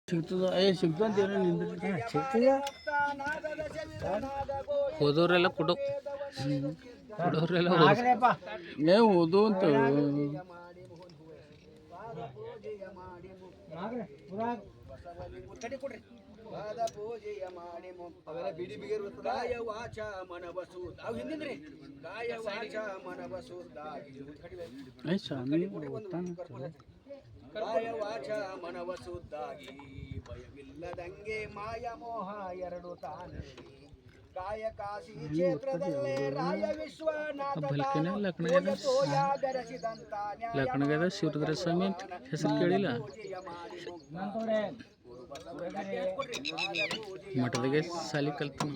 ಸಿಗ್ತದ ಸಿಗ್ತಂತ ಏನೋ ನಿಂದ ಸಿಗ್ತದ ಹೋದವರೆಲ್ಲ ಕೊಡೋರೆಲ್ಲ ಏ ಓದು ಅಂತ ಪೂಜೆಯ ಮಾಡಿ ಬಿಡಿ ಬಿಗಿರು ಕಾಯ ವಾಚ ಮನವಸು ನಾವು ಹಿಂದಿಂದ್ರಿ ಕಾಯ ವಾಚ ಮನವಸು ಕಾಯ ವಾಚ ಮನವಸುದ್ದಾಗಿ ಭಯವಿಲ್ಲದಂಗೆ ಮಾಯ ಮೋಹ ಎರಡು ತಾನೇ ಕಾಯ ಕಾಶಿ ಕ್ಷೇತ್ರದಲ್ಲೇ ರಾಯ ವಿಶ್ವನಾಥ ಲಕ್ನಗದ ಶಿವರುದ್ರ ಸ್ವಾಮಿ ಅಂತ ಹೆಸರು ಕೇಳಿಲ್ಲ ಮಠದಾಗೆ ಸಾಲಿ ಕಲ್ತಾನ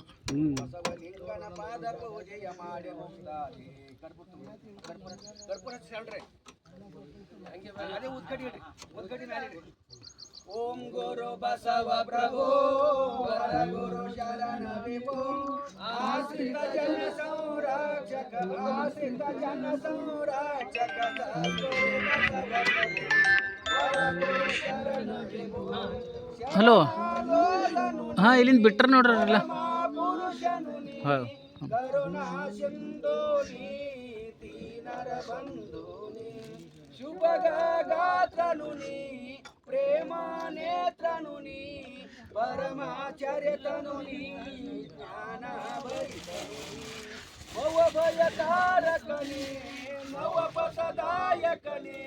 ಬಸವಲಿಂಗನ ಪಾದ ಪೂಜೆಯ ಮಾಡಿ ಮುಕ್ತಾಗಿ ಕರ್ಪೂರ ಹೇಳ್ರಿ ಅದೇ ಉದ್ಗಡಿ ಮೇಲೆ ಓಂ ಗುರು ಬಸವ ಪ್ರಭು ವರ ಗುರು ಶರಣ ವಿಭು ಆಶ್ರಿತ ಜನ ಸಂರಕ್ಷಕ ಹಲೋ ಹಾಂ ಇಲ್ಲಿಂದ ಬಿಟ್ರ ನೋಡ್ರಿ ಎಲ್ಲ ಹಾಂ ಕರುಣಾ ಸಿಂಧು ದೀನರ ಬಂಧು ಶುಭ ಗಾತ್ರನು ನೀ ಪ್ರೇಮ ನೇತ್ರನು ನೀ ಪರಮಾಚಾರ್ಯತನು ನೀ ಜ್ಞಾನ ಭವ ಭಯ ತಾರಕನೇ ನವ ಪಥದಾಯಕನೇ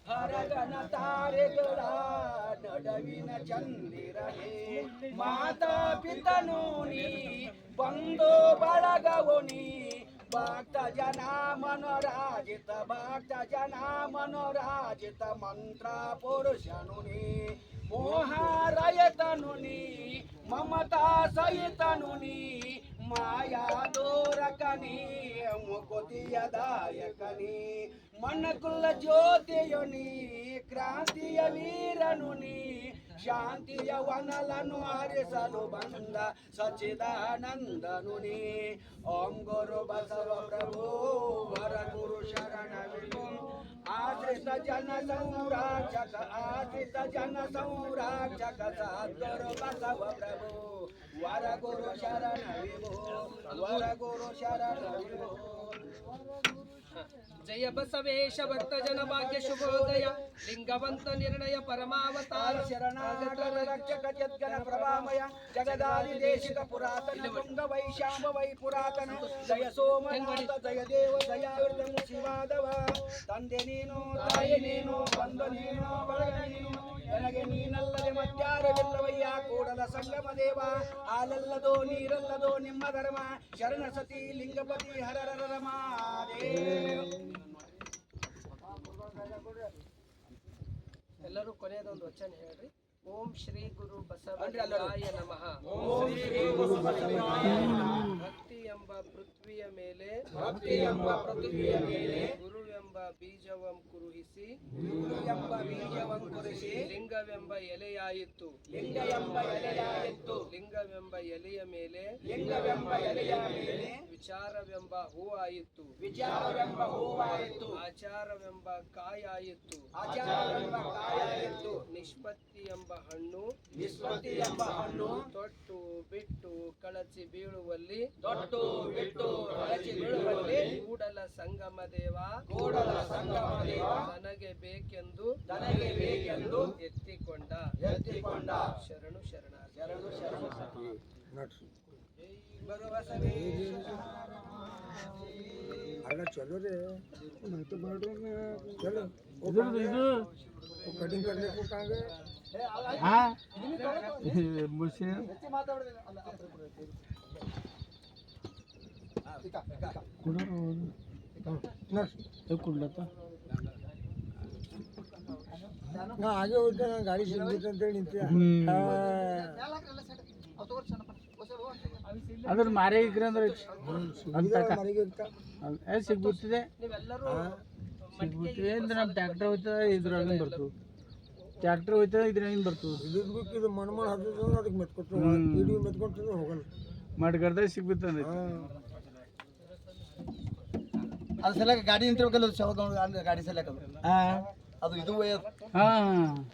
ಹರಗನ ತಾರೆಗಳ ನಡುವಿನ ಚಂದಿರನೇ ಮಾತಾ ಪಿತನು ನೀ ಬಂಧು ಬಳಗವು ನೀ ಭಕ್ತ ಜನ ಮನೋರಾಜಿತ ಮಂತ್ರ ಪುರುಷನು ನೀ ಮೋಹಾರಯತನು ನೀ ಮಮತಾ ಸಹಿತನು ನೀ ಮಾಯಾ ದೂರಕನಿ ಮುಕುತಿಯದಾಯಕನಿ ಮನಕುಲ ಜ್ಯೋತಿಯು ಕ್ರಾಂತಿಯ ವೀರನು ನೀ ಶಾಂತಿಯ ವನಲನು ಹರಿಸಲು ಬಂದ ಸಚ್ಚಿದಾನಂದನು ನೀ ಓಂ ಗುರು ಬಸವ ಪ್ರಭು ವರ ಗುರು ಶರಣ ವಿಭು ಆಶ್ರಿತ ಜನ ಸಂರಕ್ಷಕ ಸದ್ಗುರು ಬಸವ ಪ್ರಭು ವರ ಗುರು ಶರಣ ವಿಭು ವರ ಗುರು ಶರಣ ವಿಭು ಜಯ ಬಸವೇಶ ಭಕ್ತ ಜನ ಭಾಗ್ಯ ಶುಭೋದಯ ಲಿಂಗವಂತ ನಿರ್ಣಯ ಪರಮಾವತಾರ ಶರಣಾಗತ ರಕ್ಷಕ ಜದ್ಗಣ ಪ್ರಭಾಮಯ ಜಗದಾದಿ ದೇಶಿಕ ಪುರಾತನ ತುಂಗ ವೈಶಾಂಬ ವೈ ಪುರಾತನ ಜಯ ಸೋಮನಾಥ ಜಯ ದೇವ ದಯಾವೃತಂ ಶಿವಾದವ ತಂದೆ ನೀನು ತಾಯಿ ನೀನು ಬಂಧು ನೀನು ಬಳಗ ನೀನು ನನಗೆ ನೀನಲ್ಲದೆ ಮತ್ಯಾರವಿಲ್ಲವಯ್ಯ ಕೂಡಲ ಸಂಗಮ ದೇವ ಹಾಲಲ್ಲದೋ ನೀರಲ್ಲದೋ ನಿಮ್ಮ ಧರ್ಮ ಶರಣ ಸತಿ ಲಿಂಗಪತಿ ಹರರ ರಮಾದೇವ. ಎಲ್ಲರೂ ಕೊನೆಯದೊಂದು ವಚನ ಹೇಳ್ರಿ. ಓಂ ಶ್ರೀ ಗುರು ಬಸವಲಿಂಗಾಯ ನಮಃ. ಭಕ್ತಿ ಎಂಬ ಪೃಥ್ವಿಯ ಮೇಲೆ ಗುರುವೆಂಬ ಬೀಜವಂ ಕುರುಹಿಸಿ ಲಿಂಗವೆಂಬ ಎಲೆಯಾಯಿತು ಲಿಂಗವೆಂಬ ಎಲೆಯ ಮೇಲೆ ವಿಚಾರವೆಂಬ ಹೂವಾಯಿತು ಆಚಾರವೆಂಬ ಕಾಯಾಯಿತು ನಿಷ್ಪತ್ತಿ ಎಂಬ ಹಣ್ಣು ತೊಟ್ಟು ಬಿಟ್ಟು ಕಳಚಿ ಬೀಳುವಲ್ಲಿ ಕೂಡಲ ಸಂಗಮ ದೇವ ನನಗೆ ಬೇಕೆಂದು ಎತ್ತಿಕೊಂಡ ಶರಣು ಶರಣ ಅಲ್ಲ ಚಲೋ ರೀ ಚಲೋ ಇದು कटिंग करने को कहाँ गए? हाँ मुझसे कुठला आगे होते ना गाड़ी निंते ಅದ್ರ ಮಾರಿ ಅಂದ್ರೆ ಸಿಗ್ಬಿಡ್ತಿದೆ ಸಿಗ್ಬಿಟ್ಟಿದೆ ಅಂದ್ರೆ ನಮ್ಮ ಟ್ಯಾಕ್ಟರ್ ಹೋಯ್ತದೆ ಇದ್ರಾಗ ಬರ್ತದೆ ಟ್ಯಾಕ್ಟರ್ ಹೋಯ್ತದೆ ಇದ್ರಾಗಿಂದ ಬರ್ತದೆ ಇದು ಮಣ್ಣು ಹಾಕಿದ್ರೆ ಅದಕ್ಕೆ ಮೆತ್ಕೊಡ್ತದೆ ಮೆತ್ಕೊಡ್ತದೆ ಹೋಗಲ್ಲ ಮಾಡ್ಕರ್ದಾಗ ಸಿಗ್ಬಿಡ್ತಾನೆ ಅದು ಸಲಕ ಗಾಡಿ ನಿಂತಿರ್ಬೇಕಲ್ಲ ಗಾಡಿ ಸಲಕ ಅದು ಇದು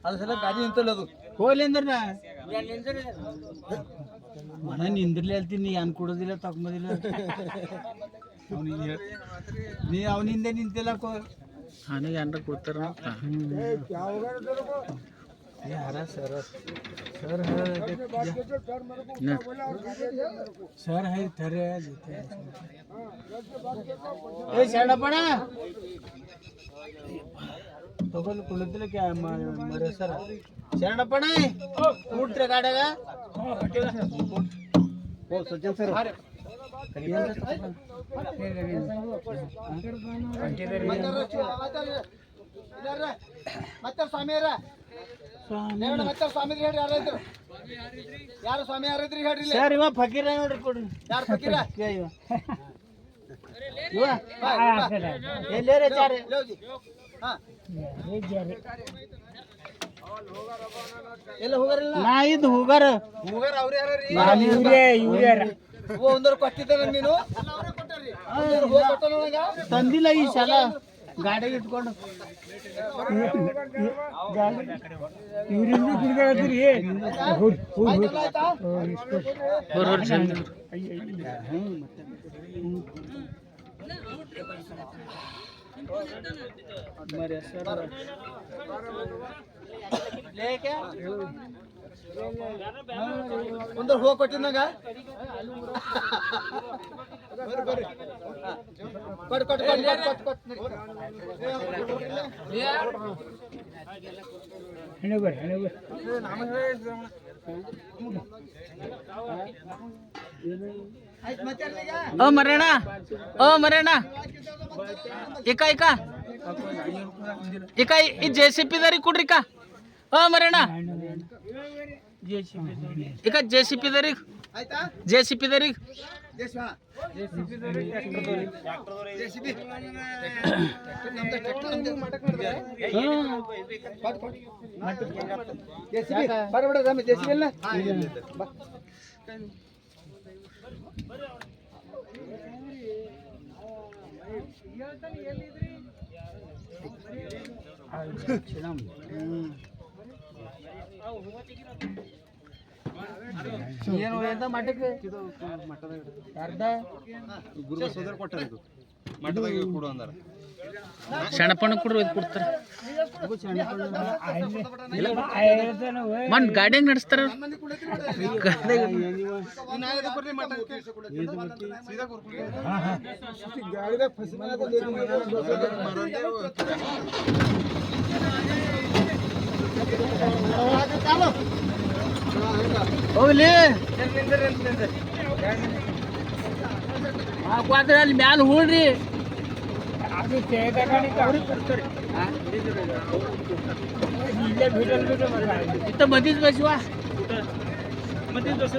ಅದು ಸಲ ಗಾಡಿ ನಿಂತಲ್ಲ ಅದು ಹೋಗ್ಲೇಂದ್ರ ಮನ ನಿಂದ್ರಲಿ ಹೇಳ್ತೀನಿ ಏನ್ ಕೊಡೋದಿಲ್ಲ ತಗೊಂಬದಿಲ್ಲ ನೀ ಅವನಿಂದ ನಿಂತಿಲ್ಲ ನನಗೆ ಏನ್ರ ಕೊಡ್ತಾರ ಯಾರ ಸರ್ सर है थरे ए शरणपण तोगल कुलतले क्या मरे सर शरणपण ಕೂಡ್ತ್ರೆ ಗಾಡಗ ಓ ಸಜ್ಜನ್ ಸರ್ ಮತ್ತೆ ಸ್ವಾಮಿಯರ ಮತ್ತೆ ಸ್ವಾಮಿ ಹೇಳ್ರಿ ಯಾರು ಯಾರು ಸ್ವಾಮಿ ಯಾರಿದ್ರಿ ಹೇಳ್ರಿ ಸರ್ ಇವ ಫಕೀರ ನೋಡ್ರಿ ಕೊಡ್ರಿ ಯಾರು ಫಕೀರ ಇವ ಎಲ್ಲೇರೆ ಚಾರೆ ಎಲ್ಲ ಹೋಗಾರಲ್ಲ ನಾ ಇದು ಹೋಗಾರ ಹೋಗಾರ ಅವ್ರು ಯಾರ್ರಿ ಇವ್ರೇ ಓ ಒಂದರ ಕೊಟ್ಟಿದ್ದಾರ ನೀನು ತಂದಿಲ್ಲ ಈ ಸಲ ಗಾಡಿಗೆ ಇಟ್ಕೊಂಡು ಒಂದರ ಹೋಗಿ ಕೊಟ್ಟಿದ್ನಾಗ ಬರ್ರಿ ओ मरेना एका एका एका जेसीपी दरी कुड्री का ओ मरेना एका जेसीपी दरी जेसीपी दरी ಏನು ಎಂತ ಮಠಕ್ಕೆ ಅರ್ಧ ಗುರು ಸೋದರ ಕೊಟ್ಟರು ಮಠದಾಗ ಕೊಡು ಅಂದಾರ ಶಣಪಣ ಕೊಡ್ರು ಇದು ಕೊಡ್ತಾರೆ ಮನ್ ಗಾಡಿ ಹೆಂಗ್ ನಡೆಸ್ತಾರ ಹೋಗ್ಲಿ ಹಾಕ್ವಾದ್ರೆ ಅಲ್ಲಿ ಮ್ಯಾಲ ಹೂಳ್ರಿ इथं मध्येच बसवा मध्येच बस